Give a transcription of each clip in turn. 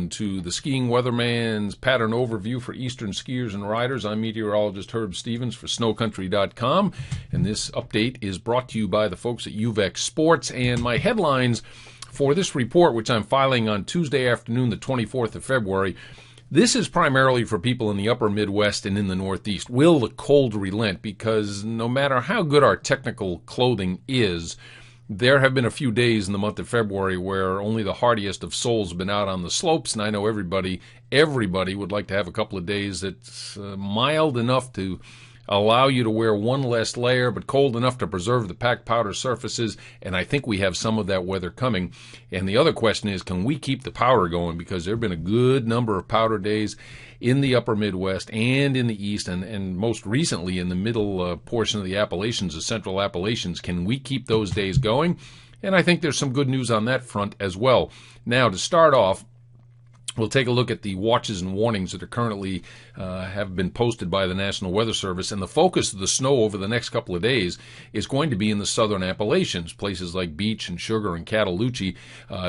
Welcome to the Skiing Weatherman's Pattern Overview for Eastern skiers and riders. I'm meteorologist Herb Stevens for SnoCountry.com, and this update is brought to you by the folks at UVEX Sports. And my headlines for this report, which I'm filing on Tuesday afternoon, the 24th of February, this is primarily for people in the upper Midwest and in the Northeast. Will the cold relent? Because no matter how good our technical clothing is, there have been a few days in the month of February where only the hardiest of souls have been out on the slopes, and I know everybody would like to have a couple of days that's mild enough to allow you to wear one less layer, but cold enough to preserve the packed powder surfaces, and I think we have some of that weather coming. And the other question is, can we keep the powder going? Because there have been a good number of powder days in the upper Midwest and in the East, and most recently in the middle portion of the Appalachians, the Central Appalachians. Can we keep those days going? And I think there's some good news on that front as well. Now, to start off, we'll take a look at the watches and warnings that are currently have been posted by the National Weather Service, and the focus of the snow over the next couple of days is going to be in the southern Appalachians, places like Beach and Sugar and Cataloochee.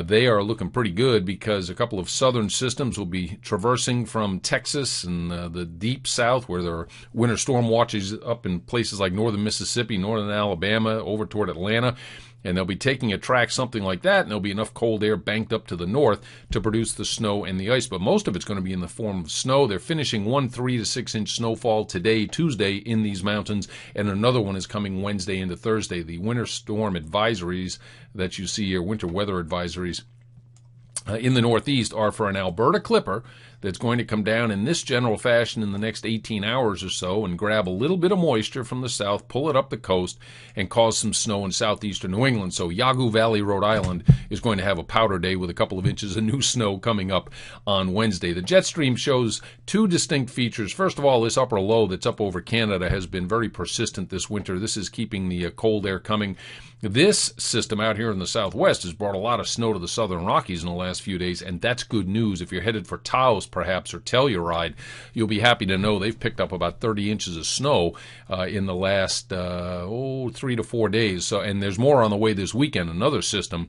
They are looking pretty good because a couple of southern systems will be traversing from Texas and the deep south, where there are winter storm watches up in places like northern Mississippi, northern Alabama, over toward Atlanta. And they'll be taking a track something like that, and there'll be enough cold air banked up to the north to produce the snow and the ice. But most of it's going to be in the form of snow. They're finishing 1 3 to 6 inch snowfall today, Tuesday, in these mountains, and another one is coming Wednesday into Thursday. The winter storm advisories that you see here, winter weather advisories, in the Northeast are for an Alberta clipper that's going to come down in this general fashion in the next 18 hours or so and grab a little bit of moisture from the south, pull it up the coast, and cause some snow in southeastern New England. So Yawgoo Valley, Rhode Island is going to have a powder day with a couple of inches of new snow coming up on Wednesday. The jet stream shows two distinct features. First of all, this upper low that's up over Canada has been very persistent this winter. This is keeping the cold air coming. This system out here in the southwest has brought a lot of snow to the southern Rockies in the last few days, and that's good news. If you're headed for Taos, perhaps, or Telluride, you'll be happy to know they've picked up about 30 inches of snow in the last 3 to 4 days. So, and there's more on the way this weekend. Another system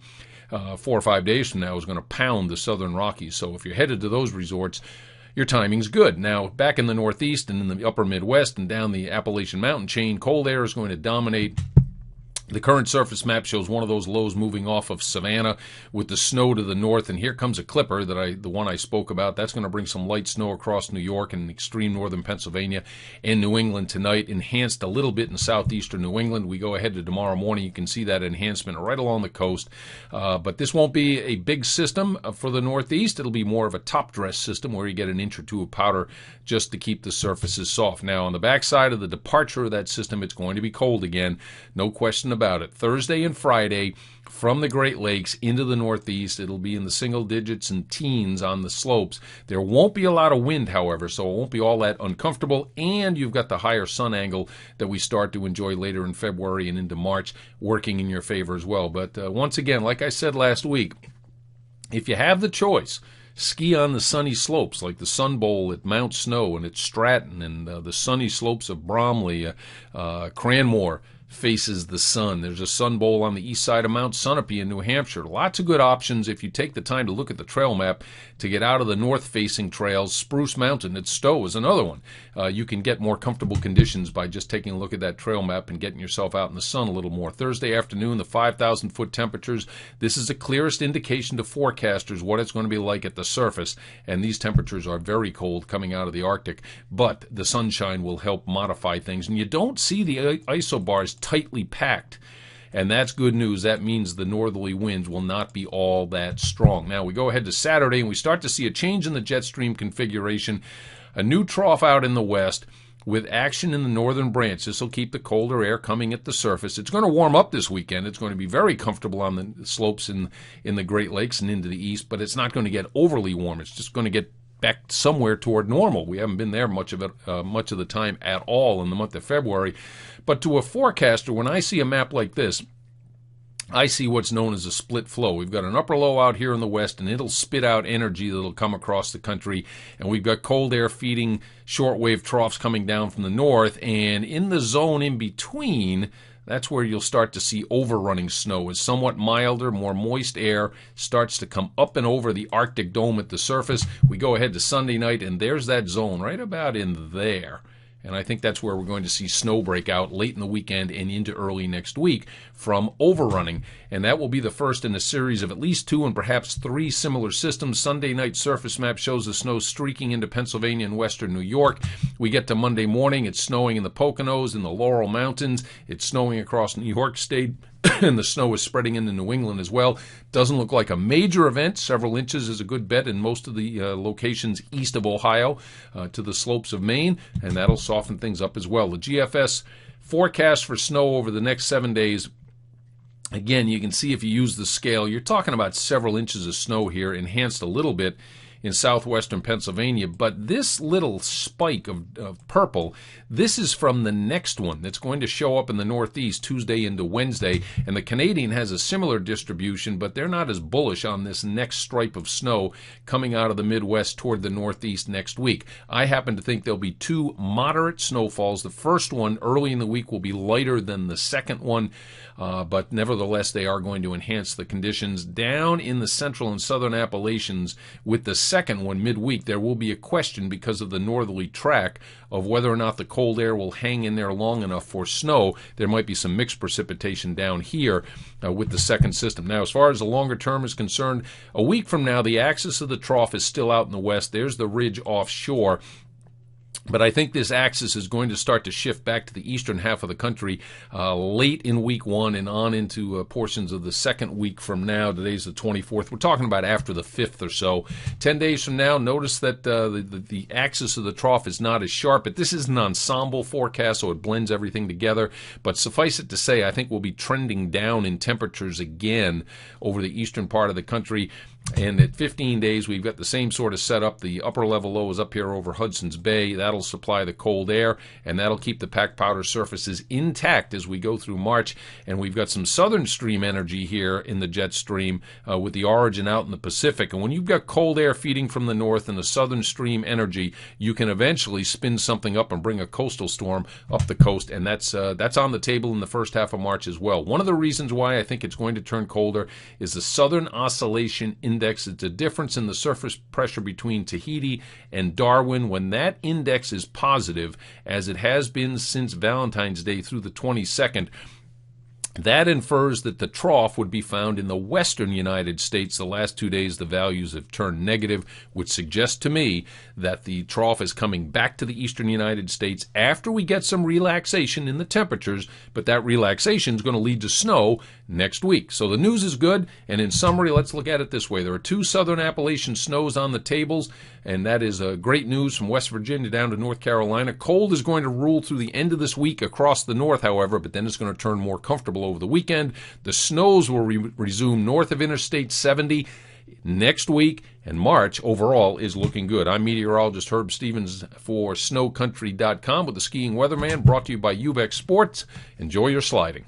4 or 5 days from now is going to pound the southern Rockies. So if you're headed to those resorts, your timing's good. Now, back in the Northeast and in the upper Midwest and down the Appalachian mountain chain, cold air is going to dominate. The current surface map shows one of those lows moving off of Savannah with the snow to the north, and here comes a clipper, the one I spoke about. That's going to bring some light snow across New York and extreme northern Pennsylvania and New England tonight, enhanced a little bit in southeastern New England. We go ahead to tomorrow morning. You can see that enhancement right along the coast, but this won't be a big system for the Northeast. It'll be more of a top dress system where you get an inch or two of powder just to keep the surfaces soft. Now, on the backside of the departure of that system, it's going to be cold again, no question about it. Thursday and Friday from the Great Lakes into the Northeast, it'll be in the single digits and teens on the slopes. There won't be a lot of wind, however, so it won't be all that uncomfortable, and you've got the higher sun angle that we start to enjoy later in February and into March working in your favor as well. But once again, like I said last week, if you have the choice, ski on the sunny slopes like the Sun Bowl at Mount Snow and at Stratton, and the sunny slopes of Bromley, Cranmore faces the sun. There's a Sun Bowl on the east side of Mount Sunapee in New Hampshire. Lots of good options if you take the time to look at the trail map to get out of the north-facing trails. Spruce Mountain at Stowe is another one. You can get more comfortable conditions by just taking a look at that trail map and getting yourself out in the sun a little more. Thursday afternoon, the 5,000-foot temperatures. This is the clearest indication to forecasters what it's going to be like at the surface, and these temperatures are very cold coming out of the Arctic, but the sunshine will help modify things, and you don't see the isobars tightly packed, and that's good news. That means the northerly winds will not be all that strong. Now we go ahead to Saturday and we start to see a change in the jet stream configuration, a new trough out in the west with action in the northern branch. This will keep the colder air coming at the surface. It's going to warm up this weekend. It's going to be very comfortable on the slopes in the Great Lakes and into the east, but it's not going to get overly warm. It's just going to get back somewhere toward normal. We haven't been there much of the time at all in the month of February. But to a forecaster, when I see a map like this, I see what's known as a split flow. We've got an upper low out here in the west, and it'll spit out energy that'll come across the country. And we've got cold air feeding shortwave troughs coming down from the north. And in the zone in between, that's where you'll start to see overrunning snow as somewhat milder, more moist air starts to come up and over the Arctic dome at the surface. We go ahead to Sunday night, and there's that zone right about in there. And I think that's where we're going to see snow break out late in the weekend and into early next week from overrunning. And that will be the first in a series of at least 2 and perhaps 3 similar systems. Sunday night surface map shows the snow streaking into Pennsylvania and western New York. We get to Monday morning, it's snowing in the Poconos, in the Laurel Mountains. It's snowing across New York State. And the snow is spreading into New England as well. Doesn't look like a major event. Several inches is a good bet in most of the locations east of Ohio to the slopes of Maine, and that'll soften things up as well. The GFS forecast for snow over the next 7 days, again, you can see if you use the scale, you're talking about several inches of snow here, enhanced a little bit in southwestern Pennsylvania, but this little spike of purple, this is from the next one that's going to show up in the Northeast Tuesday into Wednesday, and the Canadian has a similar distribution, but they're not as bullish on this next stripe of snow coming out of the Midwest toward the Northeast next week. I happen to think there'll be 2 moderate snowfalls. The first one early in the week will be lighter than the second one, but nevertheless they are going to enhance the conditions. Down in the central and southern Appalachians with the second one midweek, there will be a question because of the northerly track of whether or not the cold air will hang in there long enough for snow. There might be some mixed precipitation down here with the second system. Now, as far as the longer term is concerned, a week from now, the axis of the trough is still out in the west. There's the ridge offshore. But I think this axis is going to start to shift back to the eastern half of the country late in week 1 and on into portions of the second week from now. Today's the 24th. We're talking about after the 5th or so. 10 days from now, notice that the axis of the trough is not as sharp. But this is an ensemble forecast, so it blends everything together. But suffice it to say, I think we'll be trending down in temperatures again over the eastern part of the country. And at 15 days, we've got the same sort of setup. The upper level low is up here over Hudson's Bay. That'll supply the cold air, and that'll keep the packed powder surfaces intact as we go through March. And we've got some southern stream energy here in the jet stream with the origin out in the Pacific. And when you've got cold air feeding from the north and the southern stream energy, you can eventually spin something up and bring a coastal storm up the coast. And that's on the table in the first half of March as well. One of the reasons why I think it's going to turn colder is the Southern Oscillation Index. It's a difference in the surface pressure between Tahiti and Darwin. When that index is positive, as it has been since Valentine's Day through the 22nd, that infers that the trough would be found in the western United States. The last 2 days, the values have turned negative, which suggests to me that the trough is coming back to the eastern United States after we get some relaxation in the temperatures, but that relaxation is going to lead to snow next week. So the news is good, and in summary, let's look at it this way. There are 2 southern Appalachian snows on the tables, and that is great news from West Virginia down to North Carolina. Cold is going to rule through the end of this week across the north, however, but then it's going to turn more comfortable over the weekend. The snows will resume north of Interstate 70 next week, and March overall is looking good. I'm meteorologist Herb Stevens for SnoCountry.com with the Skiing Weatherman, brought to you by UVEX Sports. Enjoy your sliding.